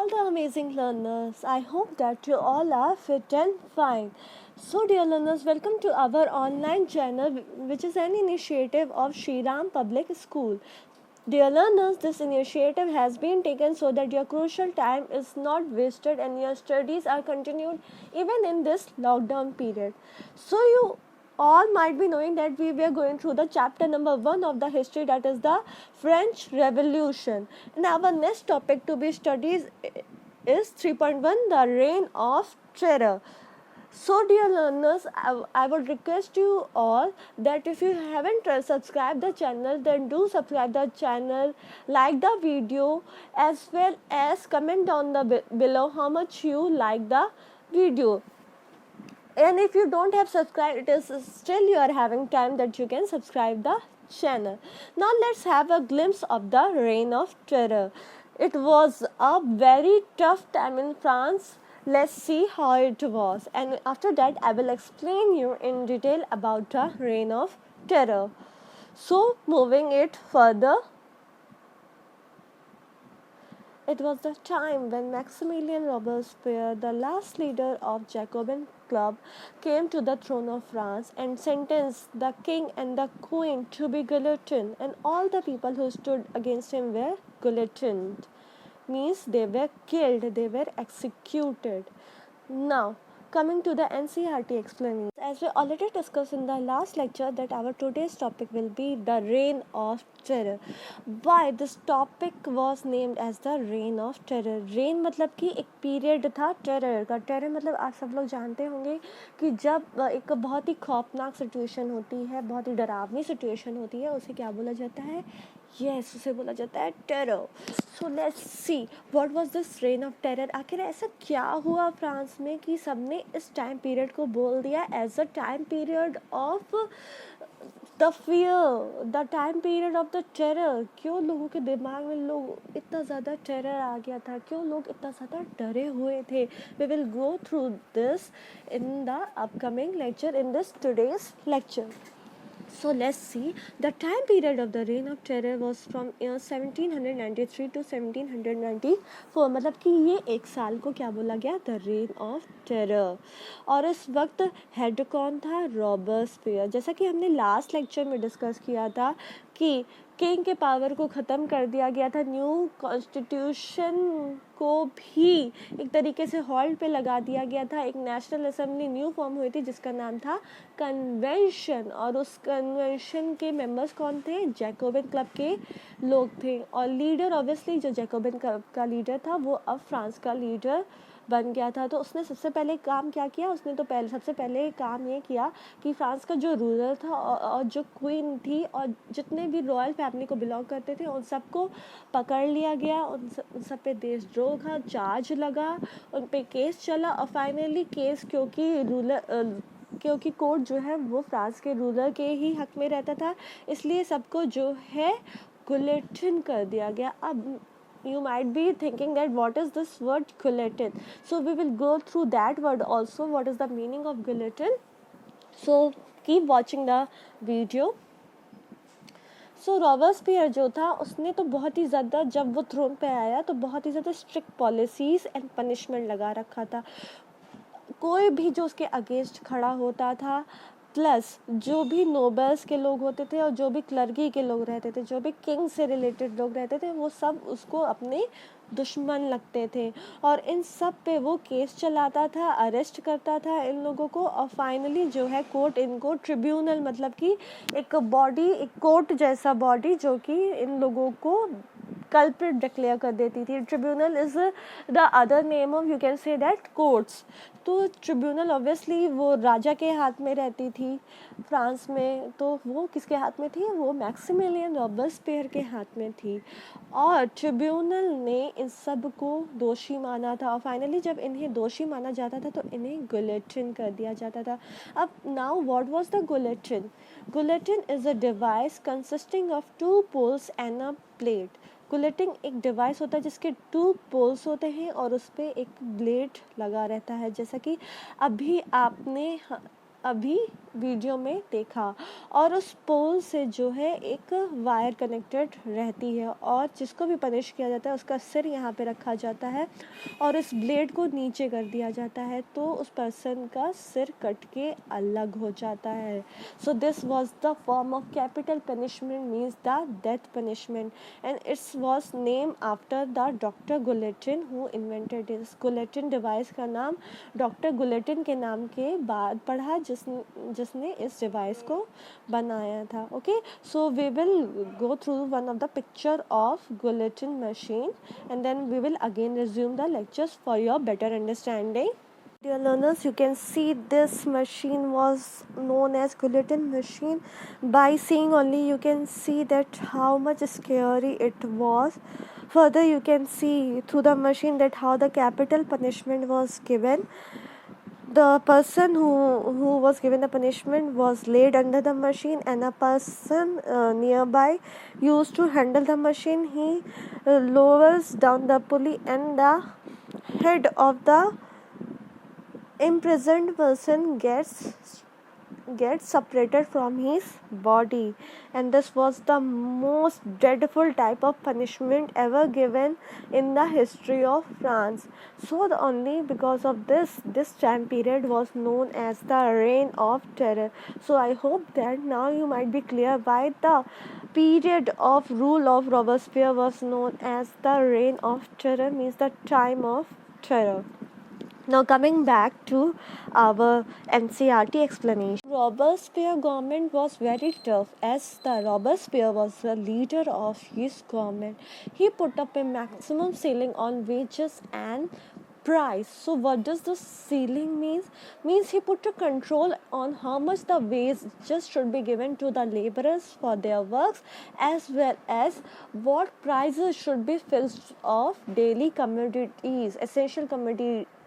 all the amazing learners. I hope that you all are fit and fine. So, dear learners, welcome to our online channel, which is an initiative of Shri Ram Public School. Dear learners, this initiative has been taken so that your crucial time is not wasted and your studies are continued even in this lockdown period. So, you all might be knowing that we were going through the chapter number 1 of the history, that is the French Revolution. And our next topic to be studied is 3.1, the Reign of Terror. So, dear learners, I would request you all that if you haven't subscribed the channel, then do subscribe the channel, like the video, as well as comment down the below how much you like the video. And if you don't have subscribed, it is still you are having time that you can subscribe the channel. Now let's have a glimpse of the Reign of Terror. It was a very tough time in France. Let's see how it was, and after that I will explain you in detail about the Reign of Terror. So moving it further, it was the time when Maximilian Robespierre, the last leader of Jacobin Club, came to the throne of France and sentenced the king and the queen to be guillotined, and all the people who stood against him were guillotined. Means they were killed, they were executed. Now, coming to the NCERT explanation, as we already discussed in the last lecture, that our today's topic will be the Reign of Terror. Why this topic was named as the Reign of Terror? Reign मतलब कि एक period था terror का. Terror मतलब आप सब लोग जानते होंगे कि जब एक बहुत ही खौफनाक सिचुएशन होती है, बहुत ही डरावनी सिचुएशन होती है, उसे क्या बोला जाता है? यस, उसे बोला जाता है terror. So let's see what was this rain of terror. आखिर ऐसा क्या हुआ फ्रांस में कि सबने इस टाइम पीरियड को बोल दिया as a time period of the fear, the time period of the terror. क्यों लोगों के दिमाग में लोग इतना ज़्यादा टेरर आ गया था, क्यों लोग इतना ज़्यादा डरे हुए थे? We will go through this in the upcoming lecture, in this today's lecture. So let's see. The time period of the Reign of Terror was from 1793 to 1794. मतलब कि ये एक साल को क्या बोला गया? The Reign of Terror. और इस वक्त हेड कौन था? रॉबस्पियर. जैसा कि हमने लास्ट लेक्चर में डिस्कस किया था कि किंग के पावर को ख़त्म कर दिया गया था, न्यू कॉन्स्टिट्यूशन को भी एक तरीके से हॉल्ट पे लगा दिया गया था. एक नेशनल असेंबली न्यू फॉर्म हुई थी जिसका नाम था कन्वेंशन, और उस कन्वेंशन के मेंबर्स कौन थे? जैकोबिन क्लब के लोग थे. और लीडर ऑब्वियसली जो जैकोबिन क्लब का लीडर था वो अब फ्रांस का लीडर बन गया था. तो उसने सबसे पहले काम क्या किया? उसने तो सबसे पहले काम ये किया कि फ्रांस का जो रूलर था और जो क्वीन थी और जितने भी रॉयल फैमिली को बिलोंग करते थे उन सबको पकड़ लिया गया. उन सब पे देशद्रोह का चार्ज लगा, उन पे केस चला. और फाइनली केस क्योंकि कोर्ट जो है वो फ्रांस के रूलर के ही हक में रहता था, इसलिए सबको जो है गुलेटिन कर दिया गया. अब you might be thinking that what is this word guillotine? So we will go through that word also, what is the meaning of guillotine. So keep watching the video. So Robespierre जो था उसने तो बहुत ही ज़्यादा, जब वो throne पे आया तो बहुत ही ज़्यादा स्ट्रिक्ट पॉलिसीज़ एंड पनिशमेंट लगा रखा था. कोई भी जो उसके अगेंस्ट खड़ा होता था, प्लस जो भी नोबल्स के लोग होते थे और जो भी क्लर्की के लोग रहते थे, जो भी किंग से रिलेटेड लोग रहते थे, वो सब उसको अपने दुश्मन लगते थे. और इन सब पे वो केस चलाता था, अरेस्ट करता था इन लोगों को. और फाइनली जो है कोर्ट इनको ट्रिब्यूनल, मतलब कि एक बॉडी, एक कोर्ट जैसा बॉडी जो कि इन लोगों को कल्प्रिट डिक्लेयर कर देती थी. Tribunal is the other name of, you can say that, courts. तो ट्रिब्यूनल ऑब्वियसली वो राजा के हाथ में रहती थी फ्रांस में. तो वो किसके हाथ में थी? वो मैक्सिमिलियन रॉबस्पियर के हाथ में थी. और ट्रिब्यूनल ने इन सब को दोषी माना था. और फाइनली जब इन्हें दोषी माना जाता था तो इन्हें गुलेटिन कर दिया जाता था. अब now what was the guillotine? Guillotine is a device consisting of 2 poles and a plate. Guillotine एक डिवाइस होता है जिसके 2 पोल्स होते हैं और उस पर एक ब्लेड लगा रहता है. जैसा कि अभी आपने अभी वीडियो में देखा। और उस पोल से जो है एक वायर कनेक्टेड रहती है और जिसको भी पनिश किया जाता है उसका सिर यहाँ पे रखा जाता है और इस ब्लेड को नीचे कर दिया जाता है तो उस पर्सन का सिर कट के अलग हो जाता है। So this was the form of capital punishment means the death punishment and it's was name after the doctor guillotine who invented this. Guillotine device का नाम डॉक्टर गुलेटिन के नाम के बाद पढ़ा जिसने इस डिवाइस को बनाया था। Okay, so we will go through one of the picture of guillotine machine and then we will again resume the lectures for your better understanding. Dear learners, you can see this machine was known as guillotine machine. By seeing only you can see that how much scary it was. Further you can see through the machine that how the capital punishment was given. The person who was given the punishment was laid under the machine and a person nearby used to handle the machine. He lowers down the pulley and the head of the imprisoned person gets separated from his body, and this was the most dreadful type of punishment ever given in the history of France. So only because of this time period was known as the reign of terror. So I hope that now you might be clear why the period of rule of Robespierre was known as the reign of terror, means the time of terror. Now coming back to our NCERT explanation. Robespierre government was very tough as the Robespierre was the leader of his government. He put up a maximum ceiling on wages and price. So what does the ceiling means he put a control on how much the wages should be given to the laborers for their works as well as what prices should be fixed of daily commodities, essential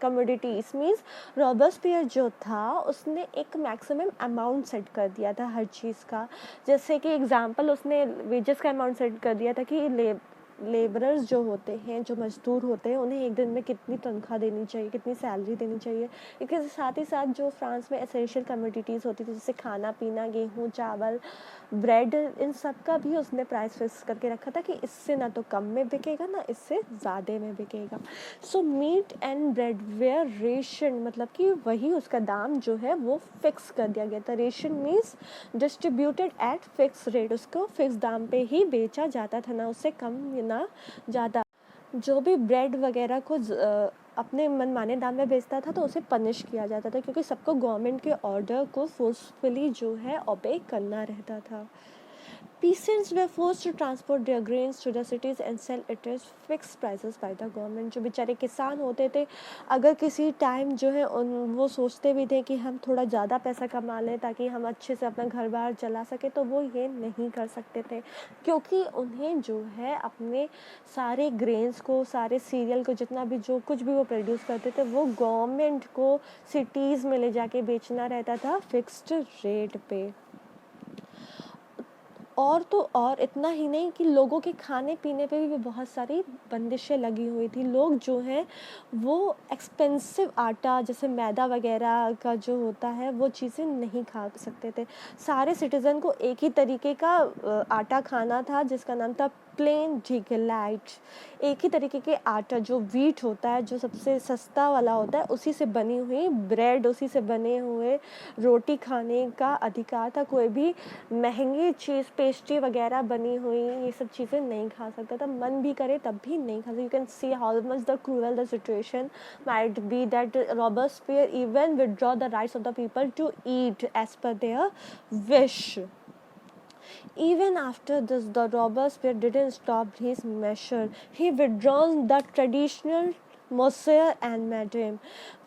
commodities means Robespierre जो था उसने एक maximum amount set कर दिया था हर चीज़ का। जैसे कि एग्जांपल उसने वेजेस का अमाउंट सेट कर दिया था कि लेबरर्स जो होते हैं, जो मजदूर होते हैं, उन्हें एक दिन में कितनी तनख्वाह देनी चाहिए, कितनी सैलरी देनी चाहिए। इसके साथ ही साथ जो फ्रांस में एसेंशियल कमोडिटीज़ होती थी जैसे खाना पीना, गेहूँ, चावल, ब्रेड, इन सब का भी उसने प्राइस फिक्स करके रखा था कि इससे ना तो कम में बिकेगा ना इससे ज़्यादा में बिकेगा। So meat and bread were ration, मतलब कि वही उसका दाम जो है वो फिक्स कर दिया गया था। Ration means distributed eight fix rate, उसको फिक्स दाम पे ही बेचा जाता था, ना उससे कम ना ज़्यादा। जो भी ब्रेड वगैरह को अपने मनमाने दाम में बेचता था तो उसे पनिश किया जाता था क्योंकि सबको गवर्नमेंट के ऑर्डर को फोर्सफुली जो है ओबे करना रहता था। Peasants were forced to transport their grains to the cities and sell it at fixed prices by the government. जो बेचारे किसान होते थे अगर किसी टाइम जो है वो सोचते भी थे कि हम थोड़ा ज़्यादा पैसा कमा लें ताकि हम अच्छे से अपना घर बार चला सके, तो वो ये नहीं कर सकते थे क्योंकि उन्हें जो है अपने सारे ग्रेन्स को, सारे सीरियल को, जितना भी जो कुछ भी वो प्रोड्यूस करते थे वो गवर्नमेंट को सिटीज़ में ले जाके बेचना रहता था फिक्स्ड रेट पे। और तो और इतना ही नहीं कि लोगों के खाने पीने पे भी बहुत सारी बंदिशें लगी हुई थी। लोग जो हैं वो एक्सपेंसिव आटा जैसे मैदा वगैरह का जो होता है वो चीज़ें नहीं खा सकते थे। सारे सिटीज़न को एक ही तरीके का आटा खाना था जिसका नाम था प्लेन ढिगलाइट। एक ही तरीके के आटा जो वीट होता है, जो सबसे सस्ता वाला होता है, उसी से बनी हुई ब्रेड, उसी से बने हुए रोटी खाने का अधिकार था। कोई भी महंगी चीज़, पेस्ट्री वगैरह बनी हुई ये सब चीज़ें नहीं खा सकता था, मन भी करे तब भी नहीं खा सकता। You can see how much the cruel the situation might be that Robespierre even withdraw the rights of the people to eat as per their wish. Even after this, the Robespierre didn't stop his measure. He withdrawn the traditional monsieur and madam.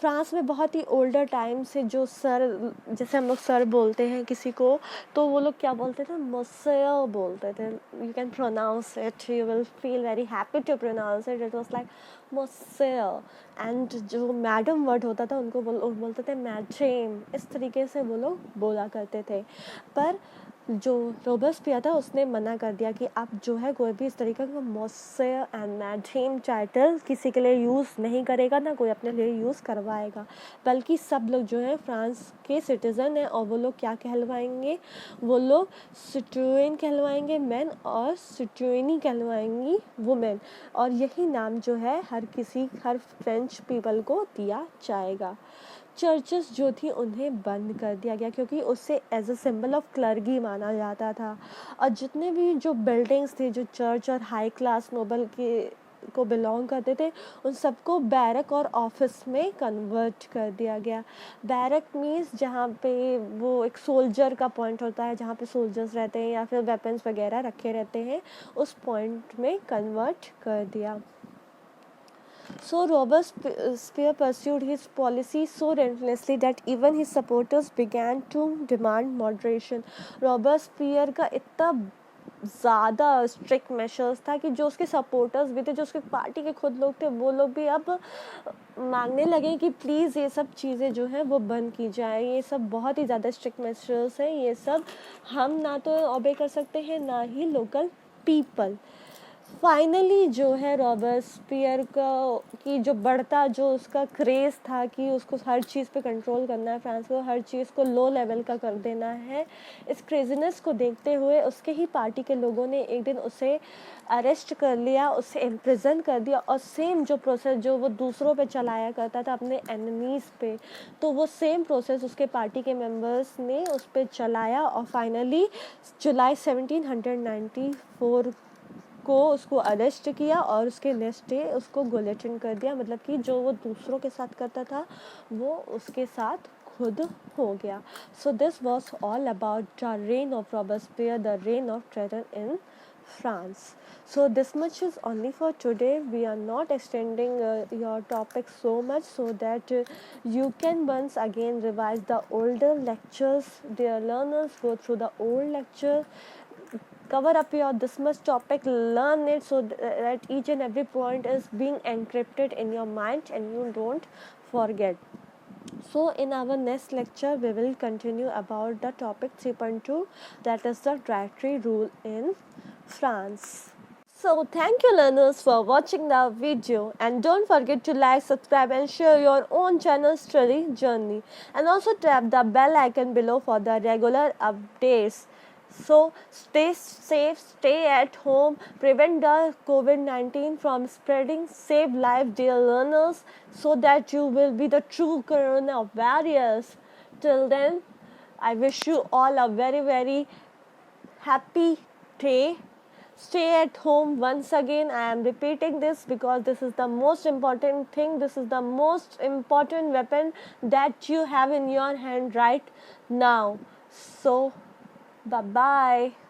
France में बहुत ही older time से जो sir, जैसे हम लोग sir बोलते हैं किसी को, तो वो लोग क्या बोलते थे, मोसेयर बोलते थे. You can pronounce it, you will feel very happy to pronounce it. It was like monsieur. And जो मैडम वर्ड होता था उनको बोलते थे मैडम. इस तरीके से वो लोग बोला करते थे. पर जो रोबेस्पियर था उसने मना कर दिया कि आप जो है कोई भी इस तरीके का मॉन्सेयर एंड मैडम टाइटल किसी के लिए यूज़ नहीं करेगा, ना कोई अपने लिए यूज़ करवाएगा, बल्कि सब लोग जो है फ्रांस के सिटीज़न हैं और वो लोग क्या कहलवाएंगे, वो लोग सिटुएन कहलवाएंगे मैन और सिटुएनी कहलवाएंगी वुमेन, और यही नाम जो है हर फ्रेंच पीपल को दिया जाएगा। चर्चेस जो थी उन्हें बंद कर दिया गया क्योंकि उससे as a symbol of clergy माना जाता था, और जितने भी जो बिल्डिंग्स थे जो चर्च और हाई क्लास नोबल के को बिलोंग करते थे उन सबको बैरक और ऑफिस में कन्वर्ट कर दिया गया। बैरक मीन्स जहाँ पे वो एक सोल्जर का पॉइंट होता है, जहाँ पे सोल्जर्स रहते हैं या फिर वेपन्स वगैरह रखे रहते हैं, उस पॉइंट में कन्वर्ट कर दिया। So Robespierre pursued his policy so relentlessly that even his supporters began to demand moderation. Robespierre का इतना ज़्यादा स्ट्रिक्ट मेशर्स था कि जो उसके सपोर्टर्स भी थे, जो उसके पार्टी के खुद लोग थे, वो लोग भी अब मांगने लगे कि प्लीज़ ये सब चीज़ें जो हैं वो बंद की जाए, ये सब बहुत ही ज़्यादा स्ट्रिक्ट मेशर्स हैं, ये सब हम ना तो ओबे कर सकते हैं ना ही लोकल पीपल। फाइनली जो है रॉबेस्पियर का की जो बढ़ता जो उसका क्रेज़ था कि उसको हर चीज़ पे कंट्रोल करना है, फ्रांस को हर चीज़ को लो लेवल का कर देना है, इस क्रेजीनेस को देखते हुए उसके ही पार्टी के लोगों ने एक दिन उसे अरेस्ट कर लिया, उसे इम्प्रिजन कर दिया, और सेम जो प्रोसेस जो वो दूसरों पे चलाया करता था अपने एनिमीज़ पे, तो वो सेम प्रोसेस उसके पार्टी के मेंबर्स ने उस पर चलाया, और फाइनली जुलाई 1794 को उसको अरेस्ट किया और उसके नेक्स्ट डे उसको गुलिटिन कर दिया, मतलब कि जो वो दूसरों के साथ करता था वो उसके साथ खुद हो गया। So this was all about the rain of Robespierre, the rain of terror in France. So this much is only for today. We are not extending your topic so much so that you can once again revise the older lectures. Dear learners, go through the old lecture, cover up your this much topic, learn it so that each and every point is being encrypted in your mind and you don't forget. So in our next lecture we will continue about the topic 3.2, that is the dietary rule in France. So thank you learners for watching the video, and don't forget to like, subscribe and share your own channel study journey, and also tap the bell icon below for the regular updates. So stay safe, stay at home, prevent the COVID-19 from spreading, save life dear learners, so that you will be the true corona warriors. Till then, I wish you all a very very happy day. Stay at home. Once again, I am repeating this because this is the most important thing, this is the most important weapon that you have in your hand right now. So bye bye.